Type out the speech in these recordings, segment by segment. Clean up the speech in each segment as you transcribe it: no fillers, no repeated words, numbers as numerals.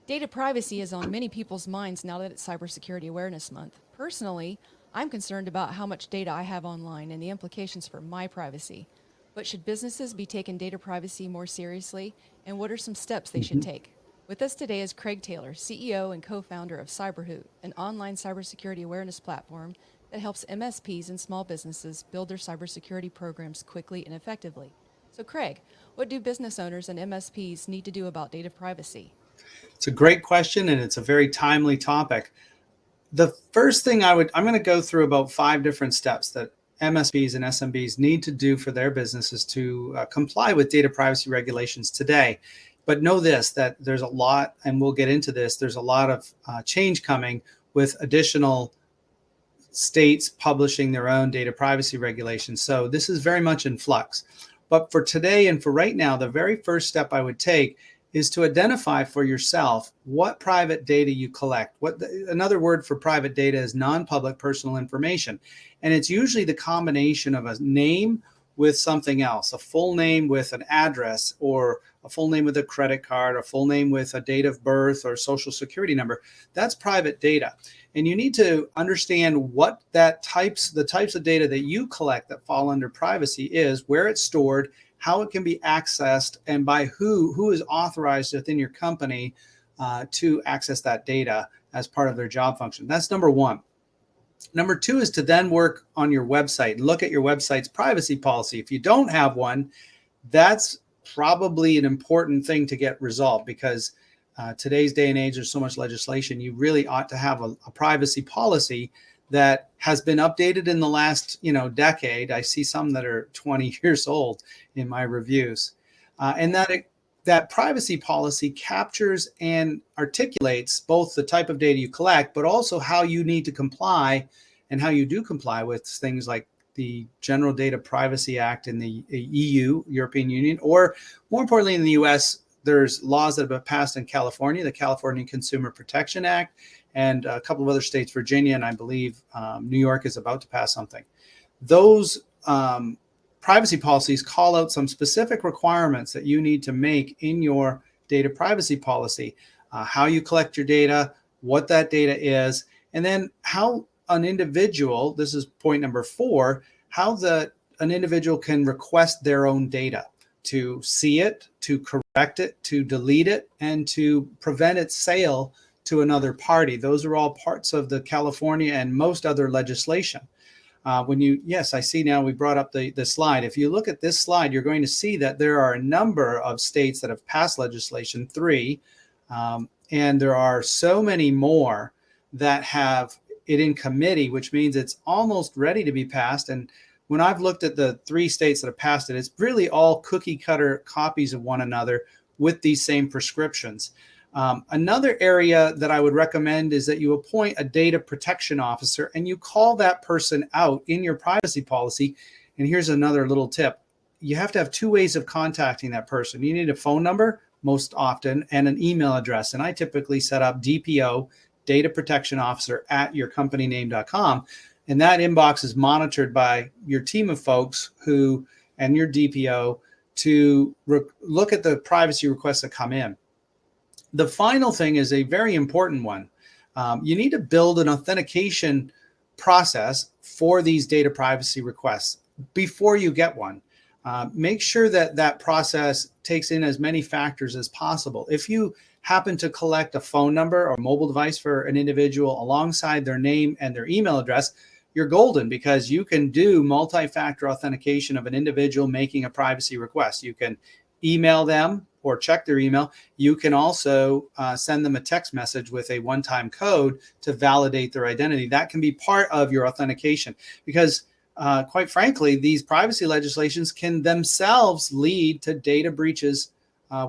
Data privacy is on many people's minds now that it's Cybersecurity Awareness Month. Personally, I'm concerned about how much data I have online and the implications for my privacy. But should businesses be taking data privacy more seriously, and what are some steps they should Mhm. take? With us today is Craig Taylor, CEO and co-founder of CyberHoot, an online cybersecurity awareness platform that helps MSPs and small businesses build their cybersecurity programs quickly and effectively. So Craig, what do business owners and MSPs need to do about data privacy? It's a great question and it's a very timely topic. The first thing I'm going to go through about 5 different steps that MSPs and SMBs need to do for their businesses to comply with data privacy regulations today. But know this, that there's a lot, and we'll get into this, there's a lot of change coming with additional states publishing their own data privacy regulations. So this is very much in flux. But for today and for right now, the very first step I would take is to identify for yourself what private data you collect. Another word for private data is non-public personal information. And it's usually the combination of a name with something else, a full name with an address, or a full name with a credit card, a full name with a date of birth or social security number. That's private data. And you need to understand what the types of data that you collect that fall under privacy is, where it's stored, how it can be accessed, and by who is authorized within your company to access that data as part of their job function. That's number one. Number two is to then work on your website, look at your website's privacy policy. If you don't have one, that's probably an important thing to get resolved, because today's day and age, there's so much legislation. You really ought to have a privacy policy that has been updated in the last decade. I see some that are 20 years old in my reviews, and that privacy policy captures and articulates both the type of data you collect, but also how you need to comply and how you do comply with things like the General Data Privacy Act in the EU, European Union, or more importantly in the US, there's laws that have been passed in California, the California Consumer Protection Act, and a couple of other states, Virginia, and I believe New York is about to pass something. Those privacy policies call out some specific requirements that you need to make in your data privacy policy, how you collect your data, what that data is, and then how an individual, this is point number 4, how an individual can request their own data to see it, to correct it, to delete it, and to prevent its sale to another party. Those are all parts of the California and most other legislation. Yes, I see now we brought up the slide. If you look at this slide, you're going to see that there are a number of states that have passed legislation, 3, and there are so many more that have it in committee, which means it's almost ready to be passed. And when I've looked at the 3 states that have passed it, it's really all cookie cutter copies of one another with these same prescriptions. Another area that I would recommend is that you appoint a data protection officer and you call that person out in your privacy policy. And here's another little tip. You have to have 2 ways of contacting that person. You need a phone number most often and an email address. And I typically set up DPO, data protection officer, at yourcompanyname.com. And that inbox is monitored by your team of folks and your DPO to look at the privacy requests that come in. The final thing is a very important one. You need to build an authentication process for these data privacy requests before you get one. Make sure that process takes in as many factors as possible. If you happen to collect a phone number or mobile device for an individual alongside their name and their email address, you're golden, because you can do multi-factor authentication of an individual making a privacy request. You can email them or check their email. You can also send them a text message with a one-time code to validate their identity. That can be part of your authentication, because quite frankly, these privacy legislations can themselves lead to data breaches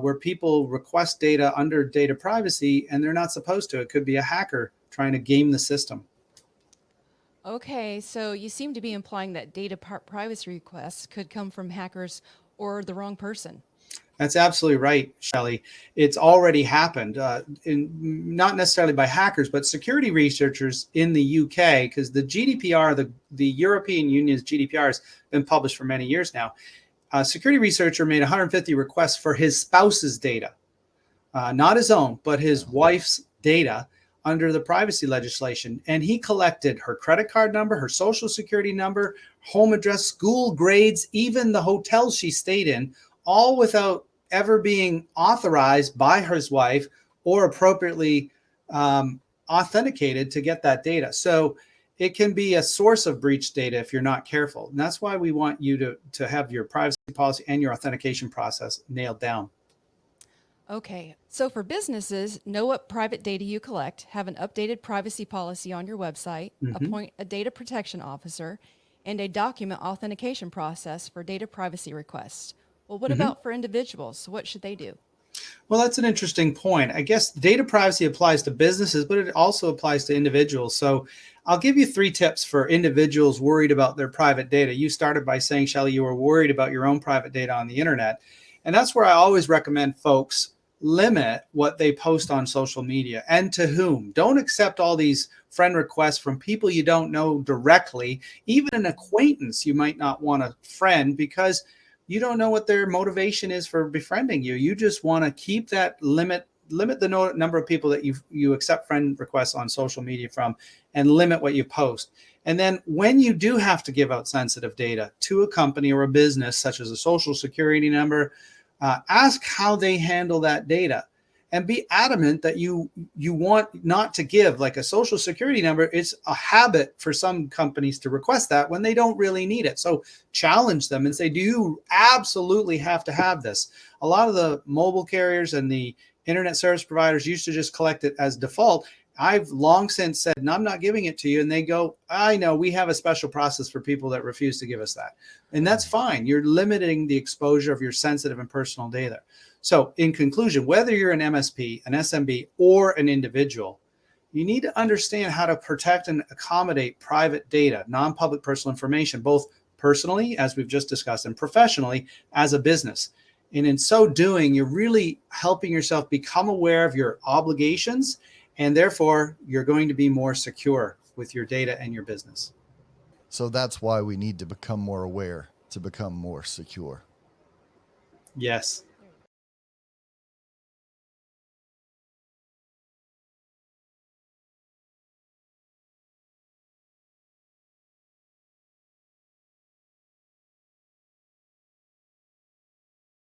where people request data under data privacy and they're not supposed to. It could be a hacker trying to game the system. Okay, so you seem to be implying that data privacy requests could come from hackers or the wrong person. That's absolutely right, Shelley. It's already happened, not necessarily by hackers, but security researchers in the UK, because the GDPR, the European Union's GDPR, has been published for many years now. A security researcher made 150 requests for his spouse's data. not his own, but his wife's data under the privacy legislation. And he collected her credit card number, her social security number, home address, school grades, even the hotel she stayed in, all without ever being authorized by his wife or appropriately authenticated to get that data. So it can be a source of breach data if you're not careful. And that's why we want you to have your privacy policy and your authentication process nailed down. Okay, so for businesses, know what private data you collect, have an updated privacy policy on your website, appoint a data protection officer, and a document authentication process for data privacy requests. Well, what about for individuals? What should they do? Well, that's an interesting point. I guess data privacy applies to businesses, but it also applies to individuals. So I'll give you 3 tips for individuals worried about their private data. You started by saying, Shelley, you were worried about your own private data on the internet. And that's where I always recommend folks limit what they post on social media and to whom. Don't accept all these friend requests from people you don't know directly. Even an acquaintance you might not want to friend because you don't know what their motivation is for befriending you. You just want to keep that limit the number of people that you accept friend requests on social media from, and limit what you post. And then when you do have to give out sensitive data to a company or a business, such as a social security number, ask how they handle that data, and be adamant that you want not to give, like a social security number. It's a habit for some companies to request that when they don't really need it. So challenge them and say, do you absolutely have to have this? A lot of the mobile carriers and the internet service providers used to just collect it as default. I've long since said, no, I'm not giving it to you. And they go, I know, we have a special process for people that refuse to give us that. And that's fine. You're limiting the exposure of your sensitive and personal data. So in conclusion, whether you're an MSP, an SMB, or an individual, you need to understand how to protect and accommodate private data, non-public personal information, both personally, as we've just discussed, and professionally as a business. And in so doing, you're really helping yourself become aware of your obligations, and therefore you're going to be more secure with your data and your business. So that's why we need to become more aware to become more secure. Yes.